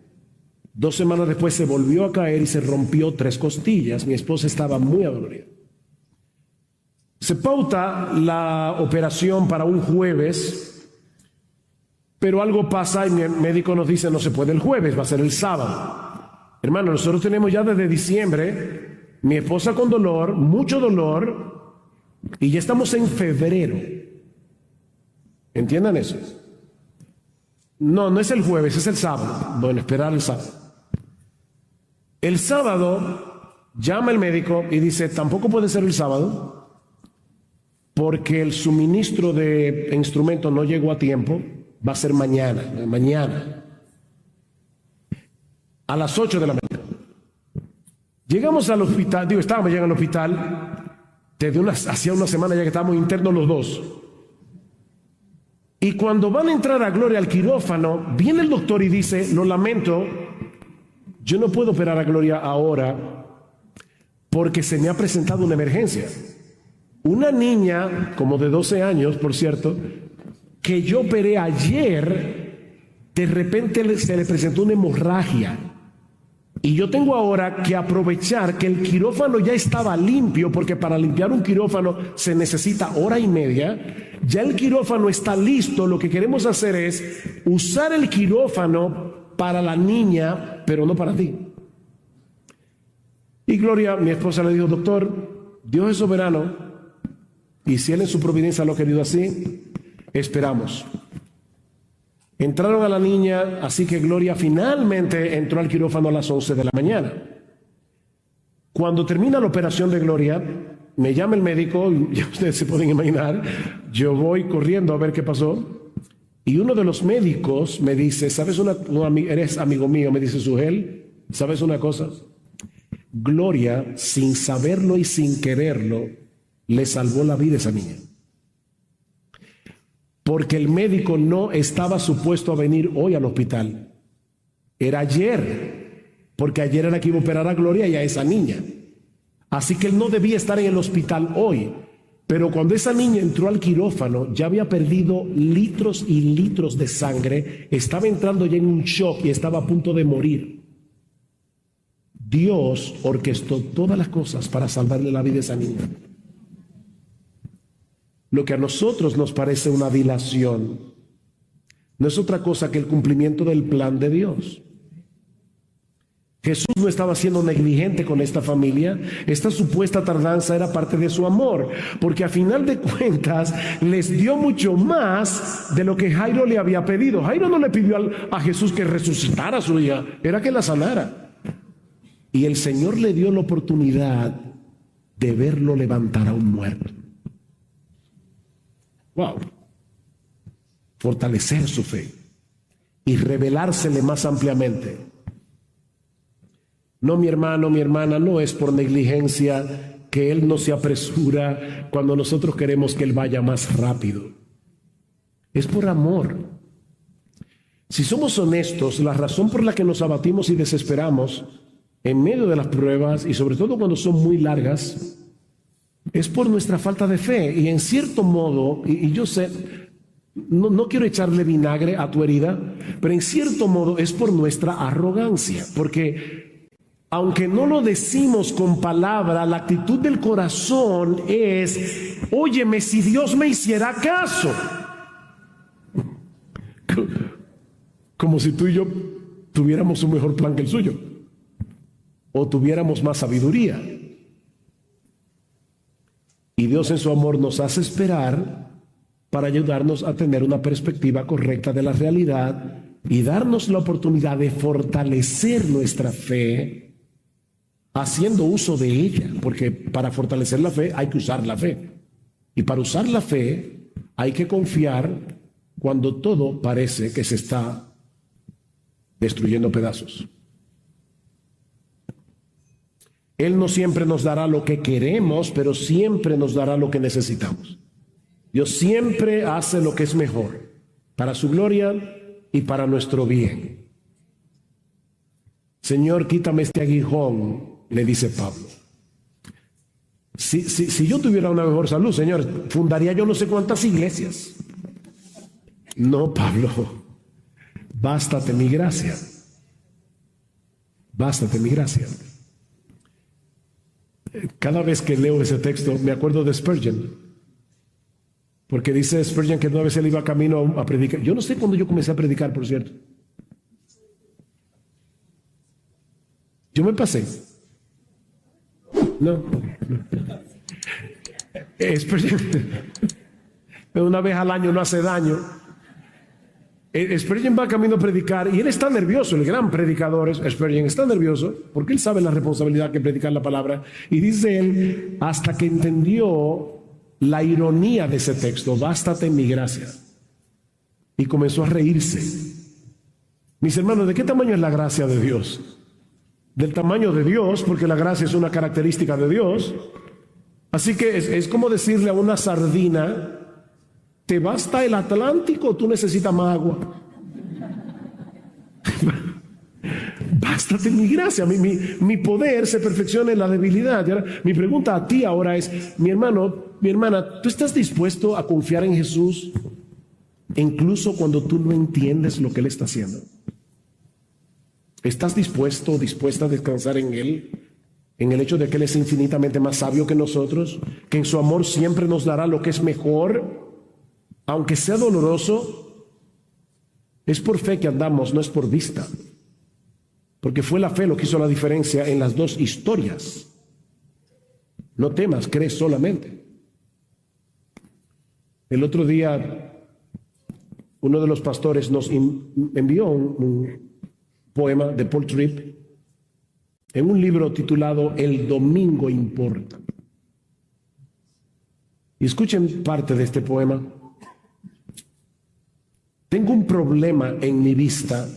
Speaker 1: 2 semanas después se volvió a caer y se rompió 3 costillas. Mi esposa estaba muy adolorida. Se pauta la operación para un jueves, pero algo pasa y mi médico nos dice no se puede el jueves, va a ser el sábado. Hermano, nosotros tenemos ya desde diciembre, mi esposa con dolor, mucho dolor, y ya estamos en febrero. ¿Entiendan eso? No es el jueves, es el sábado. Bueno, esperar el sábado. El sábado llama el médico y dice, tampoco puede ser el sábado porque el suministro de instrumentos no llegó a tiempo, va a ser mañana a las 8 de la mañana. Llegamos al hospital, estábamos llegando al hospital. Hacía una semana ya que estábamos internos los dos. Y cuando van a entrar a Gloria al quirófano, viene el doctor y dice, lo lamento, yo no puedo operar a Gloria ahora porque se me ha presentado una emergencia. Una niña, como de 12 años, por cierto, que yo operé ayer, de repente se le presentó una hemorragia. Y yo tengo ahora que aprovechar que el quirófano ya estaba limpio, porque para limpiar un quirófano se necesita 1:30. Ya el quirófano está listo. Lo que queremos hacer es usar el quirófano para la niña, pero no para ti. Y Gloria, mi esposa, le dijo, doctor, Dios es soberano, y si Él en su providencia lo ha querido así, esperamos. Entraron a la niña, así que Gloria finalmente entró al quirófano a las 11 de la mañana. Cuando termina la operación de Gloria, me llama el médico, ya ustedes se pueden imaginar, yo voy corriendo a ver qué pasó, y uno de los médicos me dice, ¿sabes eres amigo mío? Me dice, Sugel, ¿sabes una cosa? Gloria, sin saberlo y sin quererlo, le salvó la vida a esa niña. Porque el médico no estaba supuesto a venir hoy al hospital. Era ayer, porque ayer era que iba a operar a Gloria y a esa niña. Así que él no debía estar en el hospital hoy. Pero cuando esa niña entró al quirófano, ya había perdido litros y litros de sangre, estaba entrando ya en un shock y estaba a punto de morir. Dios orquestó todas las cosas para salvarle la vida a esa niña. Lo que a nosotros nos parece una dilación no es otra cosa que el cumplimiento del plan de Dios. Jesús no estaba siendo negligente con esta familia. Esta supuesta tardanza era parte de su amor, porque a final de cuentas les dio mucho más de lo que Jairo le había pedido. Jairo no le pidió a Jesús que resucitara a su hija, era que la sanara. Y el Señor le dio la oportunidad de verlo levantar a un muerto. Wow. Fortalecer su fe y revelársele más ampliamente. No, mi hermano, mi hermana, no es por negligencia que Él no se apresura cuando nosotros queremos que Él vaya más rápido. Es por amor. Si somos honestos, la razón por la que nos abatimos y desesperamos en medio de las pruebas, y sobre todo cuando son muy largas, es por nuestra falta de fe. Y en cierto modo, y yo sé, no quiero echarle vinagre a tu herida, pero en cierto modo es por nuestra arrogancia, porque aunque no lo decimos con palabra, la actitud del corazón es, óyeme, si Dios me hiciera caso. Como si tú y yo tuviéramos un mejor plan que el suyo, o tuviéramos más sabiduría. Y Dios en su amor nos hace esperar para ayudarnos a tener una perspectiva correcta de la realidad y darnos la oportunidad de fortalecer nuestra fe haciendo uso de ella, porque para fortalecer la fe hay que usar la fe. Y para usar la fe hay que confiar cuando todo parece que se está destruyendo pedazos. Él no siempre nos dará lo que queremos, pero siempre nos dará lo que necesitamos. Dios siempre hace lo que es mejor para su gloria y para nuestro bien. Señor, quítame este aguijón, le dice Pablo. Si yo tuviera una mejor salud, Señor, fundaría yo no sé cuántas iglesias. No, Pablo, bástate mi gracia. Bástate mi gracia. Cada vez que leo ese texto me acuerdo de Spurgeon, porque dice Spurgeon que una vez él iba camino a predicar. Yo no sé cuándo yo comencé a predicar, por cierto. Yo me pasé. No. Spurgeon, una vez al año no hace daño. Spurgeon va camino a predicar y él está nervioso, el gran predicador Spurgeon está nervioso porque él sabe la responsabilidad que predicar la palabra, y dice él, hasta que entendió la ironía de ese texto, bástate en mi gracia, y comenzó a reírse. Mis hermanos, ¿de qué tamaño es la gracia de Dios? Del tamaño de Dios, porque la gracia es una característica de Dios. Así que es como decirle a una sardina, ¿te basta el Atlántico o tú necesitas más agua? Bástate mi gracia, mi poder se perfecciona en la debilidad. Y ahora, mi pregunta a ti ahora es, mi hermano, mi hermana, ¿tú estás dispuesto a confiar en Jesús incluso cuando tú no entiendes lo que Él está haciendo? ¿Estás dispuesto o dispuesta a descansar en Él? En el hecho de que Él es infinitamente más sabio que nosotros, que en su amor siempre nos dará lo que es mejor. Aunque sea doloroso, es por fe que andamos, no es por vista. Porque fue la fe lo que hizo la diferencia en las dos historias. No temas, crees solamente. El otro día, uno de los pastores nos envió un poema de Paul Tripp en un libro titulado El Domingo Importa. Y escuchen parte de este poema. Tengo un problema en mi vista.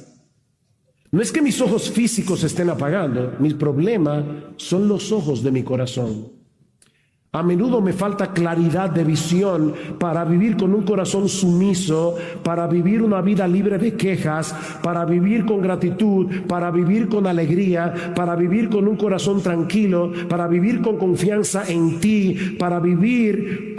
Speaker 1: No es que mis ojos físicos se estén apagando, mi problema son los ojos de mi corazón. A menudo me falta claridad de visión para vivir con un corazón sumiso, para vivir una vida libre de quejas, para vivir con gratitud, para vivir con alegría, para vivir con un corazón tranquilo, para vivir con confianza en ti, para vivir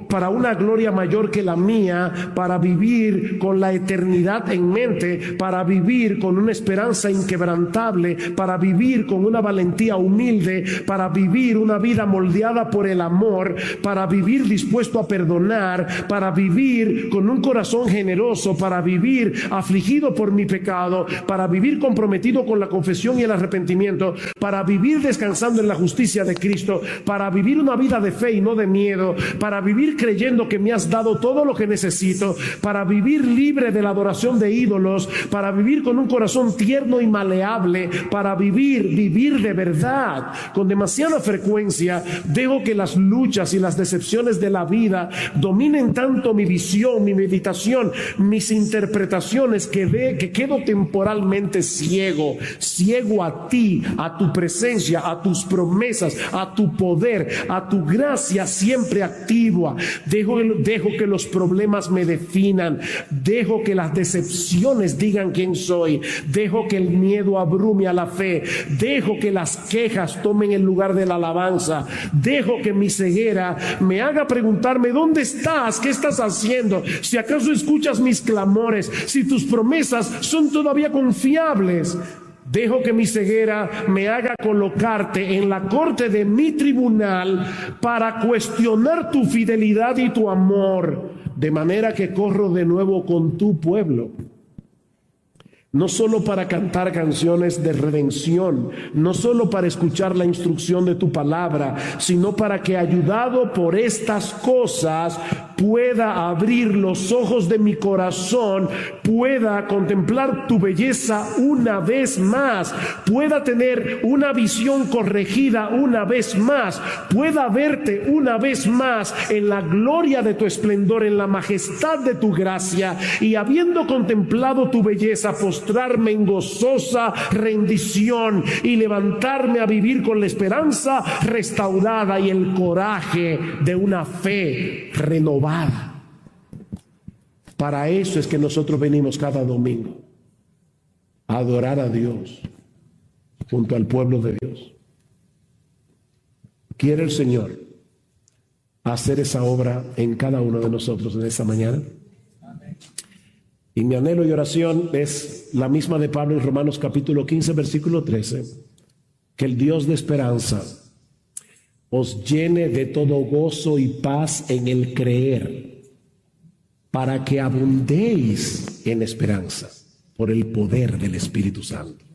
Speaker 1: para una gloria mayor que la mía, para vivir con la eternidad en mente, para vivir con una esperanza inquebrantable, para vivir con una valentía humilde, para vivir una vida moldeada por el amor, para vivir dispuesto a perdonar, para vivir con un corazón generoso, para vivir afligido por mi pecado, para vivir comprometido con la confesión y el arrepentimiento, para vivir descansando en la justicia de Cristo, para vivir una vida de fe y no de miedo, para vivir creyendo que me has dado todo lo que necesito, para vivir libre de la adoración de ídolos, para vivir con un corazón tierno y maleable, para vivir de verdad. Con demasiada frecuencia dejo que las luchas y las decepciones de la vida dominen tanto mi visión, mi meditación, mis interpretaciones, que quedo temporalmente ciego a ti, a tu presencia, a tus promesas, a tu poder, a tu gracia siempre activa. Dejo que los problemas me definan, dejo que las decepciones digan quién soy, dejo que el miedo abrume a la fe, dejo que las quejas tomen el lugar de la alabanza, dejo que mi ceguera me haga preguntarme: ¿dónde estás? ¿Qué estás haciendo? Si acaso escuchas mis clamores, si tus promesas son todavía confiables. Dejo que mi ceguera me haga colocarte en la corte de mi tribunal para cuestionar tu fidelidad y tu amor, de manera que corro de nuevo con tu pueblo. no solo para cantar canciones de redención, no solo para escuchar la instrucción de tu palabra, sino para que, ayudado por estas cosas, pueda abrir los ojos de mi corazón, pueda contemplar tu belleza una vez más, pueda tener una visión corregida una vez más, pueda verte una vez más en la gloria de tu esplendor, en la majestad de tu gracia, y habiendo contemplado tu belleza, postrarme en gozosa rendición y levantarme a vivir con la esperanza restaurada y el coraje de una fe renovada. Para eso es que nosotros venimos cada domingo a adorar a Dios junto al pueblo de Dios. ¿Quiere el Señor hacer esa obra en cada uno de nosotros en esta mañana? Y mi anhelo y oración es la misma de Pablo en Romanos capítulo 15, versículo 13, que el Dios de esperanza os llene de todo gozo y paz en el creer, para que abundéis en esperanza por el poder del Espíritu Santo.